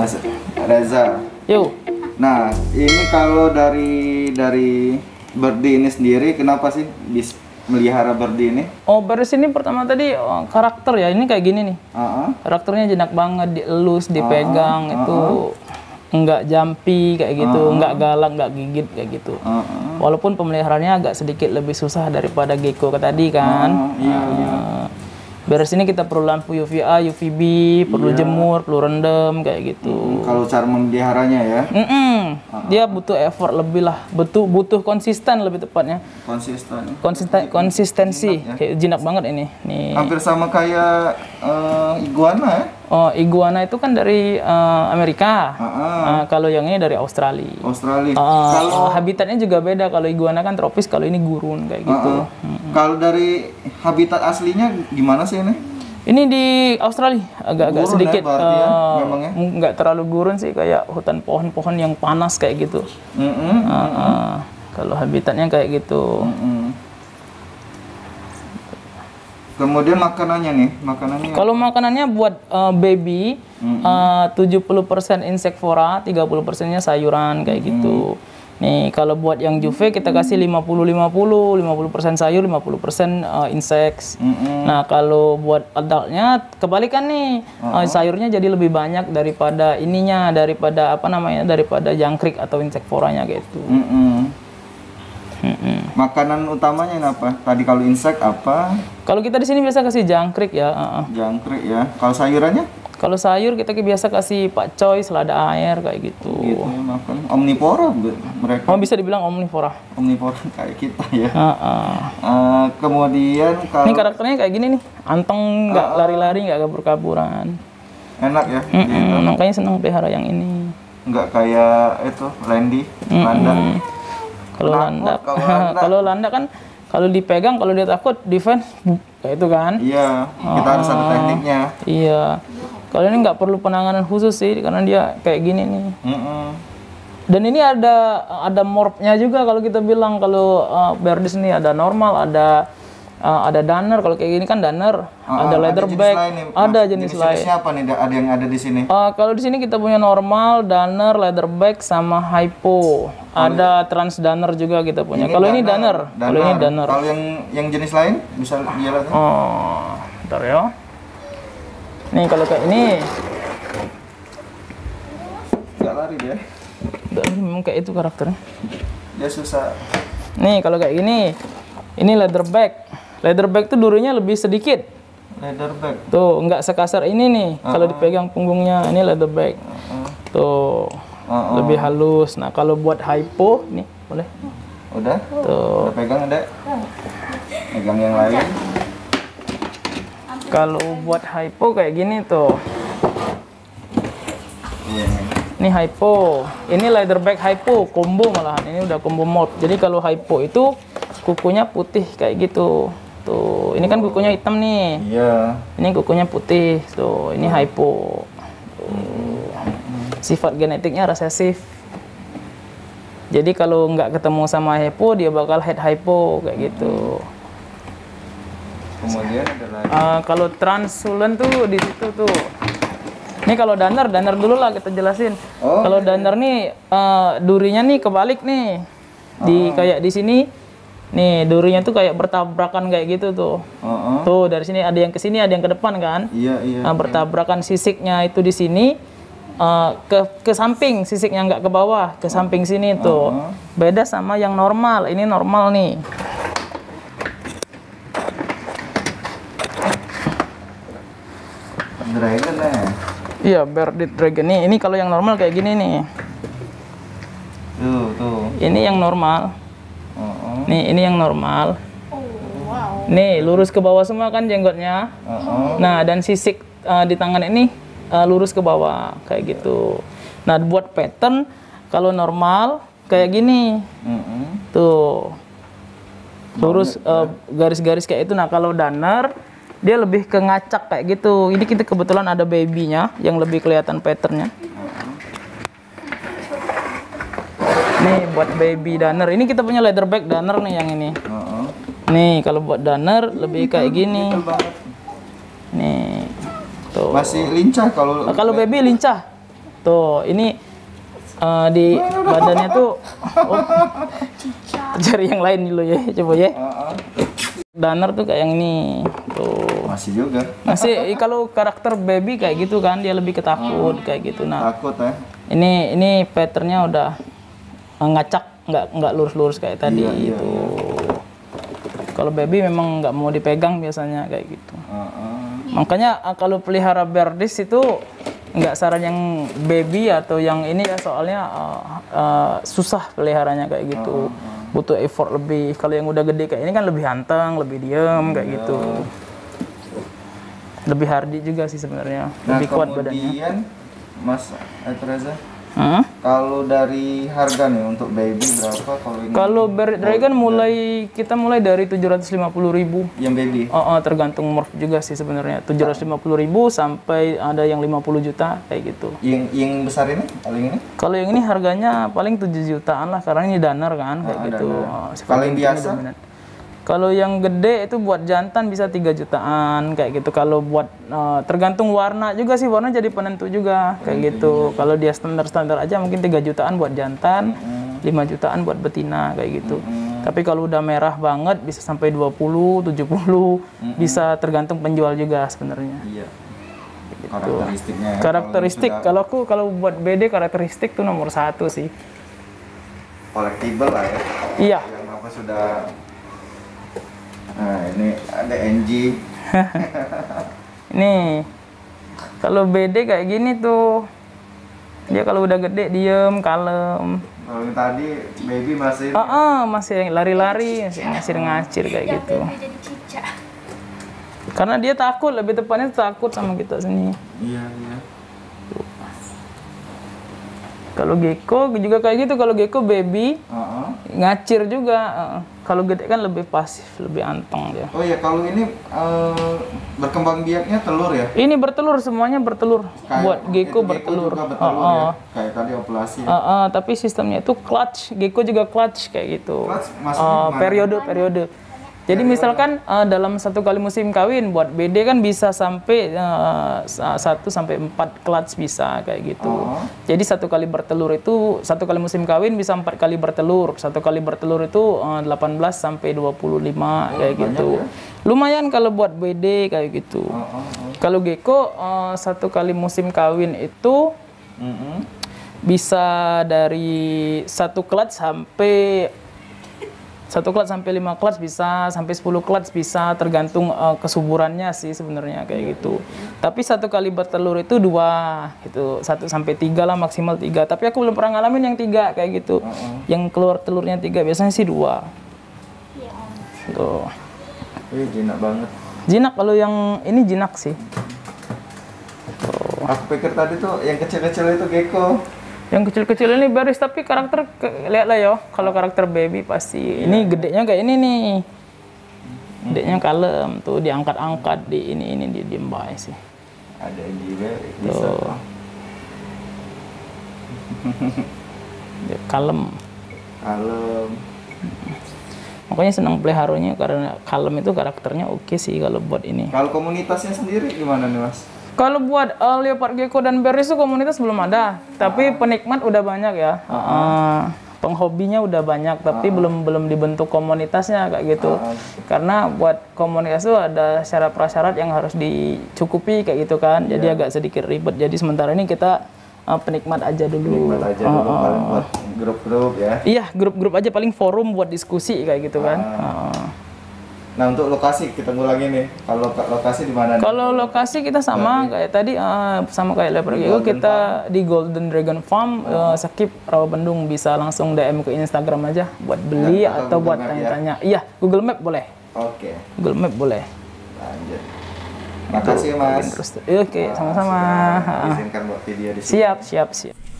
Mas Reza. Yuk. Nah, ini kalau dari birdie ini sendiri, kenapa sih bisa melihara birdie ini? Oh, beres ini pertama tadi karakter ya. Ini kayak gini nih. Karakternya jinak banget, dielus, dipegang itu enggak jumpy kayak gitu, enggak galak, enggak gigit kayak gitu. Walaupun pemeliharaannya agak sedikit lebih susah daripada gecko tadi kan. Beres ini kita perlu lampu UVA, UVB, perlu jemur, perlu rendam kayak gitu. Kalau cara memeliharanya ya? Dia butuh effort lebih lah, butuh konsisten lebih tepatnya. Konsistensi, kayak jinak banget ini. Nih. Hampir sama kayak iguana ya? Oh, iguana itu kan dari Amerika. Kalau yang ini dari Australia. Kalau habitatnya juga beda. Kalau iguana kan tropis, kalau ini gurun kayak gitu. Kalau dari habitat aslinya gimana sih ini? Ini di Australia agak-agak sedikit, nggak terlalu gurun sih, kayak hutan pohon-pohon yang panas kayak gitu. Kalau habitatnya kayak gitu. Kemudian makanannya nih, Kalau makanannya buat baby, 70% insektivora, 30%-nya sayuran kayak gitu. Nih, kalau buat yang juve kita kasih 50% sayur, 50% inseks. Nah, kalau buat adultnya kebalikan nih. Sayurnya jadi lebih banyak daripada ininya, daripada daripada jangkrik atau insektivoranya gitu. Makanan utamanya apa? Tadi kalau insek apa? Kalau kita di sini biasa kasih jangkrik ya. Jangkrik ya. Kalau sayurannya? Kalau sayur kita biasa kasih pakcoy, selada air kayak gitu. Gitu ya, makan omnivora mereka. Oh, bisa dibilang omnivora. Omnivora kayak kita ya. Kemudian kalau ini karakternya kayak gini nih, anteng, nggak lari-lari, nggak kabur-kaburan. Enak ya. Makanya senang pelihara yang ini. Nggak kayak itu Landy, Landa. Kalau Landa kan kalau dipegang, kalau dia takut defense kayak itu kan. Iya, kita harus ada tekniknya. Iya. Kalau ini nggak perlu penanganan khusus sih, karena dia kayak gini nih. Dan ini ada morphnya juga kalau kita bilang. Kalau Berdis ini ada normal, ada danner. Kalau kayak gini kan danner, ada leatherback, ada jenis lain. Siapa nih? Ada yang ada di sini? Kalau di sini kita punya normal, danner, leatherback, sama hypo. Ada transdanner juga kita punya. Kalau ini danner. Kalau ini danner. Kalau yang jenis lain bisa lihat. Bentar ya. Nih kalau kayak ini nggak lari dia. Nggak lari, memang kayak itu karakternya. Dia susah. Nih kalau kayak gini, ini leatherback. Leatherback tuh durinya lebih sedikit. Leatherback. Tuh, nggak sekasar ini nih. Kalau dipegang punggungnya, ini leatherback. Tuh, lebih halus. Nah kalau buat hypo, nih boleh. Udah. Tuh. Udah pegang ada. Pegang yang lain. Kalau buat hypo kayak gini tuh. Ini hypo. Ini leatherback hypo, combo malahan. Ini udah combo morph. Jadi kalau hypo itu kukunya putih kayak gitu. Tuh, ini kan kukunya hitam nih. Iya. Ini kukunya putih. Tuh, ini hypo. Tuh. Sifat genetiknya resesif. Jadi kalau nggak ketemu sama hypo, dia bakal head hypo kayak gitu. Kemudian ada lagi. Kalau transulen tuh di situ tuh. Ini kalau danner dulu lah kita jelasin. Kalau danner nih durinya nih kebalik nih. Kayak di sini. Nih durinya tuh kayak bertabrakan kayak gitu tuh. Tuh dari sini ada yang ke sini, ada yang ke depan kan? Iya. Bertabrakan, sisiknya itu di sini ke samping, sisiknya nggak ke bawah, ke samping sini tuh. Beda sama yang normal. Ini normal nih. Dragon ya. Iya, bearded dragon nih. Ini kalau yang normal kayak gini nih. Tuh. Ini yang normal. Nih, ini yang normal. Nih, lurus ke bawah semua kan jenggotnya. Nah, dan sisik di tangan ini lurus ke bawah kayak gitu. Nah, buat pattern kalau normal kayak gini. Tuh. Lurus garis-garis kayak itu. Nah, kalau danner dia lebih ke ngacak kayak gitu. Ini kita kebetulan ada babynya yang lebih kelihatan patternnya. Nih buat baby danner. Ini kita punya leatherback danner nih yang ini. Nih kalau buat danner lebih kayak gini. Nih. Tuh. Masih lincah kalau baby lincah. Tuh, ini di badannya tuh cari yang lain dulu ya, coba ya. Danner tuh kayak yang ini. Tuh. Masih juga. Masih kalau karakter baby kayak gitu kan, dia lebih ketakut kayak gitu. Nah, Takut ya. ini patternnya udah ngacak, nggak lurus-lurus kayak tadi Iya, itu. Kalau baby memang nggak mau dipegang biasanya kayak gitu. Makanya kalau pelihara Berdis itu nggak saran yang baby atau yang ini ya, soalnya susah peliharanya kayak gitu. Butuh effort lebih. Kalau yang udah gede kayak ini kan lebih hanteng, lebih diem kayak gitu. Lebih hardy juga sih sebenarnya, lebih kuat badannya. Kemudian Mas Reza, kalau dari harga nih untuk baby berapa kalau ini? Kalau Dragon kita mulai dari 750.000. Yang baby? Tergantung morph juga sih sebenarnya. 750.000 sampai ada yang 50 juta kayak gitu. Yang besar ini? Kalau yang ini harganya paling 7 jutaan lah, karena ini danner kan kayak gitu. Kalau yang biasa? Kalau yang gede itu buat jantan bisa 3 jutaan kayak gitu. Kalau buat tergantung warna juga sih, warna jadi penentu juga kayak gitu. Kalau dia standar aja mungkin 3 jutaan buat jantan, 5 jutaan buat betina kayak gitu. Tapi kalau udah merah banget bisa sampai 20, 70, bisa tergantung penjual juga sebenarnya. Iya. Gitu. Karakteristiknya. Karakteristik kalau buat BD karakteristik tuh nomor 1 sih. Collectible lah ya. Iya. Yang apa sudah. Nah, ini ada NG. Nih, kalau BD kayak gini tuh, dia kalau udah gede diem, kalem. Kalau yang tadi baby masih. Masih lari-lari, masih ngacir kayak gitu. Karena dia takut, lebih tepatnya takut sama kita sini. Iya. Kalau gecko juga kayak gitu. Kalau gecko baby ngacir juga. Kalau gede kan lebih pasif, lebih anteng dia. Oh ya, kalau ini berkembang biaknya telur ya? Ini bertelur, semuanya bertelur. Kayak buat gecko bertelur. Juga bertelur ya? Kayak tadi ovulasi. Tapi sistemnya itu clutch. Gecko juga clutch kayak gitu. Clutch maksudnya periode. Jadi misalkan dalam 1 kali musim kawin buat BD kan bisa sampai 1 sampai 4 clutch bisa kayak gitu. Jadi 1 kali bertelur itu 1 kali musim kawin bisa 4 kali bertelur. 1 kali bertelur itu 18 sampai 25 kayak gitu. Ya? Lumayan kalau buat BD kayak gitu. Kalau gecko 1 kali musim kawin itu bisa dari 1 clutch sampai 1 clutch sampai 5 clutch bisa, sampai 10 clutch bisa, tergantung kesuburannya sih sebenarnya kayak gitu. Tapi 1 kali bertelur itu 2, gitu. 1 sampai 3 lah, maksimal 3. Tapi aku belum pernah ngalamin yang 3 kayak gitu. Yang keluar telurnya 3, biasanya sih 2. Tuh. Jinak banget. Jinak, kalau yang ini jinak sih. Tuh. Aku pikir tadi tuh yang kecil-kecil itu gecko. Yang kecil-kecil ini baris, tapi karakter lihat lah yo. Kalau karakter baby pasti ini gedenya kayak ini nih. Gedenya kalem tuh, diangkat-angkat di ini di diem baik sih. Ada juga bisa. Dia kalem. Makanya senang peliharanya karena kalem itu karakternya oke sih kalau buat ini. Kalau komunitasnya sendiri gimana nih Mas? Kalau buat leopard gecko dan beris itu komunitas belum ada, tapi penikmat udah banyak ya. Penghobinya udah banyak, tapi belum dibentuk komunitasnya kayak gitu. Karena buat komunitas itu ada syarat prasyarat yang harus dicukupi kayak gitu kan. Jadi agak sedikit ribet. Jadi sementara ini kita penikmat aja dulu. Paling buat grup-grup ya. Iya, grup-grup aja, paling forum buat diskusi kayak gitu kan. Nah, untuk lokasi kita ulangi nih. Kalau lokasi di mana? Kalau lokasi kita sama kayak tadi, sama kayak leopard gecko, kita di Golden Dragon Farm, Sakip Rawabendung. Bisa langsung DM ke Instagram aja buat beli atau buat tanya-tanya. Iya, Google Map boleh. Oke. Google Map boleh. Lanjut. Makasih Mas. Oke, sama-sama. Izinkan buat video di sini. Siap.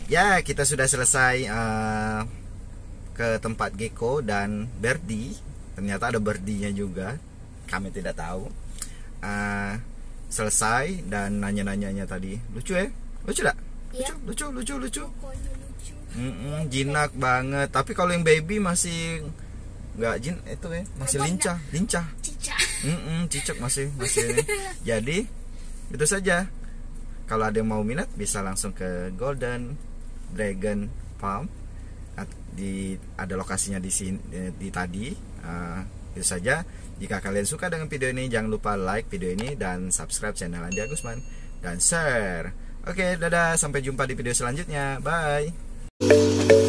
Ya, kita sudah selesai ke tempat gecko dan birdie. Ternyata ada birdinya juga, kami tidak tahu. Selesai dan nanya-nanyanya tadi lucu ya, lucu tak? Iya. Lucu. Jinak banget. Tapi kalau yang baby masih nggak itu ya, masih lincah. Cicak. Cicak masih ini. Jadi itu saja. kalau ada yang mau minat bisa langsung ke Golden Dragon Farm. Ada lokasinya di sini, di tadi. Itu saja. Jika kalian suka dengan video ini, jangan lupa like video ini dan subscribe channel Andi Agusman dan share. Oke, dadah, sampai jumpa di video selanjutnya. Bye.